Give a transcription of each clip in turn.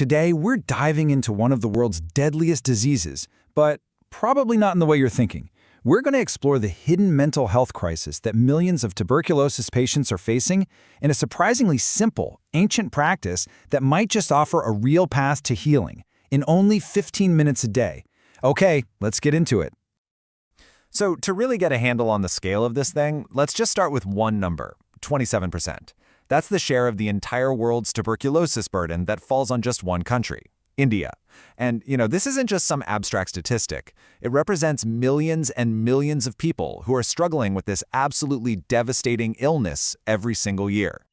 Today, we're diving into one of the world's deadliest diseases, but probably not in the way you're thinking. We're going to explore the hidden mental health crisis that millions of tuberculosis patients are facing in a surprisingly simple, ancient practice that might just offer a real path to healing in only 15 minutes a day. Okay, let's get into it. So to really get a handle on the scale of this thing, let's just start with one number, 27%. That's the share of the entire world's tuberculosis burden that falls on just one country, India. And, this isn't just some abstract statistic. It represents millions and millions of people who are struggling with this absolutely devastating illness every single year.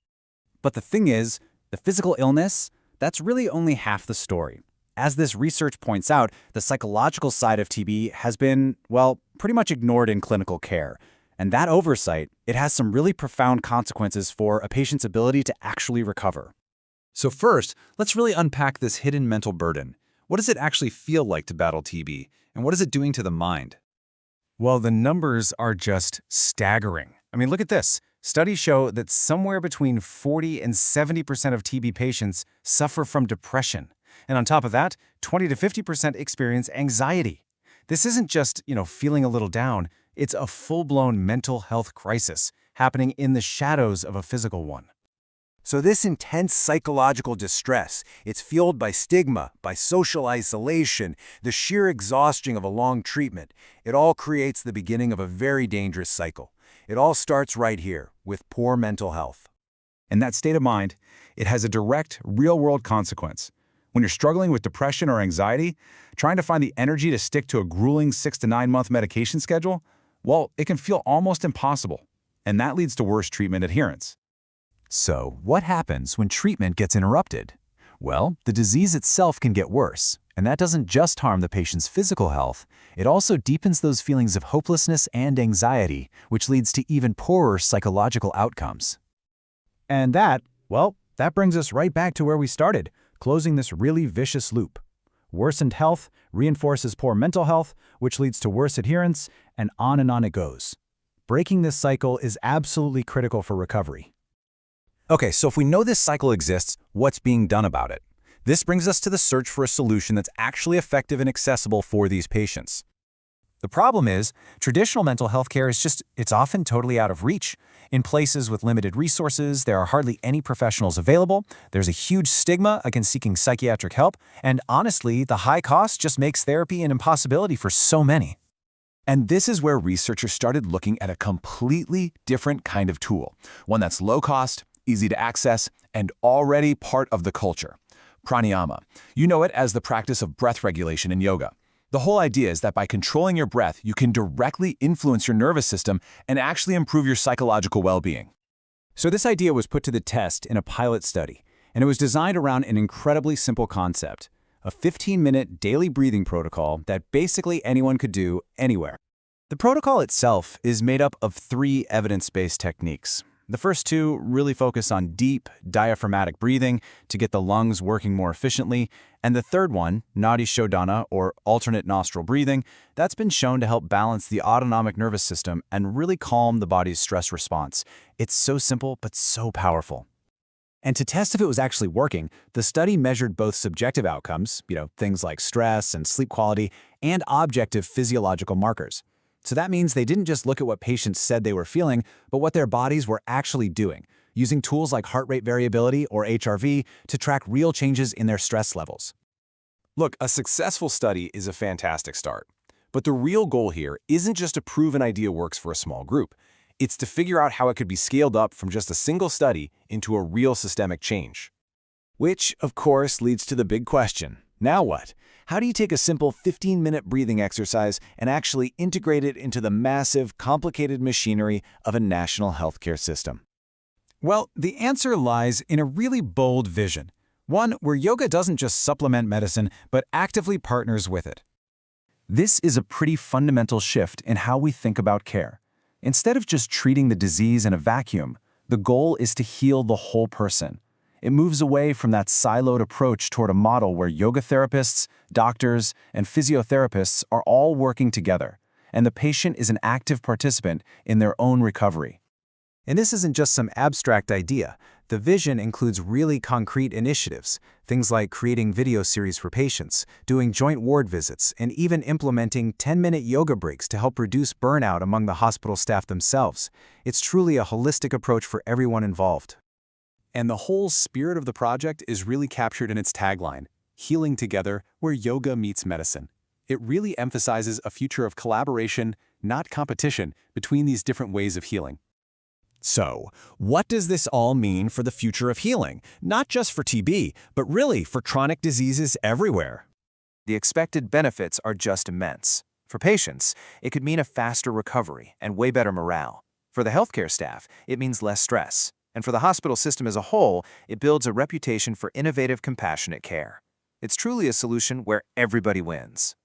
But the thing is, the physical illness, that's really only half the story. As this research points out, the psychological side of TB has been, well, pretty much ignored in clinical care. And that oversight, it has some really profound consequences for a patient's ability to actually recover. So first, let's really unpack this hidden mental burden. What does it actually feel like to battle TB, and what is it doing to the mind? Well, the numbers are just staggering. I mean, look at this. Studies show that somewhere between 40 and 70% of TB patients suffer from depression. And on top of that, 20 to 50% experience anxiety. This isn't just, feeling a little down. It's a full-blown mental health crisis happening in the shadows of a physical one. So this intense psychological distress, it's fueled by stigma, by social isolation, the sheer exhaustion of a long treatment. It all creates the beginning of a very dangerous cycle. It all starts right here, with poor mental health. And that state of mind, it has a direct, real-world consequence. When you're struggling with depression or anxiety, trying to find the energy to stick to a grueling 6 to 9 month medication schedule, well, it can feel almost impossible. And that leads to worse treatment adherence. So, what happens when treatment gets interrupted? Well, the disease itself can get worse, and that doesn't just harm the patient's physical health, it also deepens those feelings of hopelessness and anxiety, which leads to even poorer psychological outcomes. And that brings us right back to where we started, closing this really vicious loop. Worsened health reinforces poor mental health, which leads to worse adherence, and on it goes. Breaking this cycle is absolutely critical for recovery. Okay, so if we know this cycle exists, what's being done about it? This brings us to the search for a solution that's actually effective and accessible for these patients. The problem is, traditional mental health care it's often totally out of reach. In places with limited resources, there are hardly any professionals available, there's a huge stigma against seeking psychiatric help, and honestly, the high cost just makes therapy an impossibility for so many. And this is where researchers started looking at a completely different kind of tool, one that's low cost, easy to access, and already part of the culture. Pranayama. You know it as the practice of breath regulation in yoga. The whole idea is that by controlling your breath, you can directly influence your nervous system and actually improve your psychological well-being. So this idea was put to the test in a pilot study, and it was designed around an incredibly simple concept, a 15-minute daily breathing protocol that basically anyone could do anywhere. The protocol itself is made up of 3 evidence-based techniques. The first 2 really focus on deep, diaphragmatic breathing to get the lungs working more efficiently, and the third one, Nadi Shodhana, or alternate nostril breathing, that's been shown to help balance the autonomic nervous system and really calm the body's stress response. It's so simple, but so powerful. And to test if it was actually working, the study measured both subjective outcomes, things like stress and sleep quality, and objective physiological markers. So that means they didn't just look at what patients said they were feeling, but what their bodies were actually doing, using tools like heart rate variability or HRV to track real changes in their stress levels. Look, a successful study is a fantastic start. But the real goal here isn't just to prove an idea works for a small group. It's to figure out how it could be scaled up from just a single study into a real systemic change. Which, of course, leads to the big question. Now what? How do you take a simple 15-minute breathing exercise and actually integrate it into the massive, complicated machinery of a national healthcare system? Well, the answer lies in a really bold vision, one where yoga doesn't just supplement medicine, but actively partners with it. This is a pretty fundamental shift in how we think about care. Instead of just treating the disease in a vacuum, the goal is to heal the whole person. It moves away from that siloed approach toward a model where yoga therapists, doctors, and physiotherapists are all working together, and the patient is an active participant in their own recovery. And this isn't just some abstract idea. The vision includes really concrete initiatives, things like creating video series for patients, doing joint ward visits, and even implementing 10-minute yoga breaks to help reduce burnout among the hospital staff themselves. It's truly a holistic approach for everyone involved. And the whole spirit of the project is really captured in its tagline, Healing Together, where yoga meets medicine. It really emphasizes a future of collaboration, not competition, between these different ways of healing. So, what does this all mean for the future of healing? Not just for TB, but really for chronic diseases everywhere. The expected benefits are just immense. For patients, it could mean a faster recovery and way better morale. For the healthcare staff, it means less stress. And for the hospital system as a whole, it builds a reputation for innovative, compassionate care. It's truly a solution where everybody wins.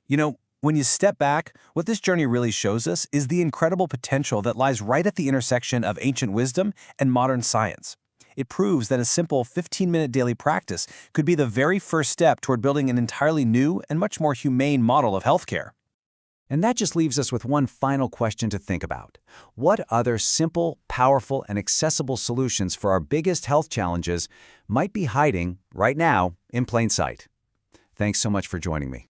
You know, when you step back, what this journey really shows us is the incredible potential that lies right at the intersection of ancient wisdom and modern science. It proves that a simple 15-minute daily practice could be the very first step toward building an entirely new and much more humane model of healthcare. And that just leaves us with one final question to think about. What other simple, powerful, and accessible solutions for our biggest health challenges might be hiding, right now, in plain sight? Thanks so much for joining me.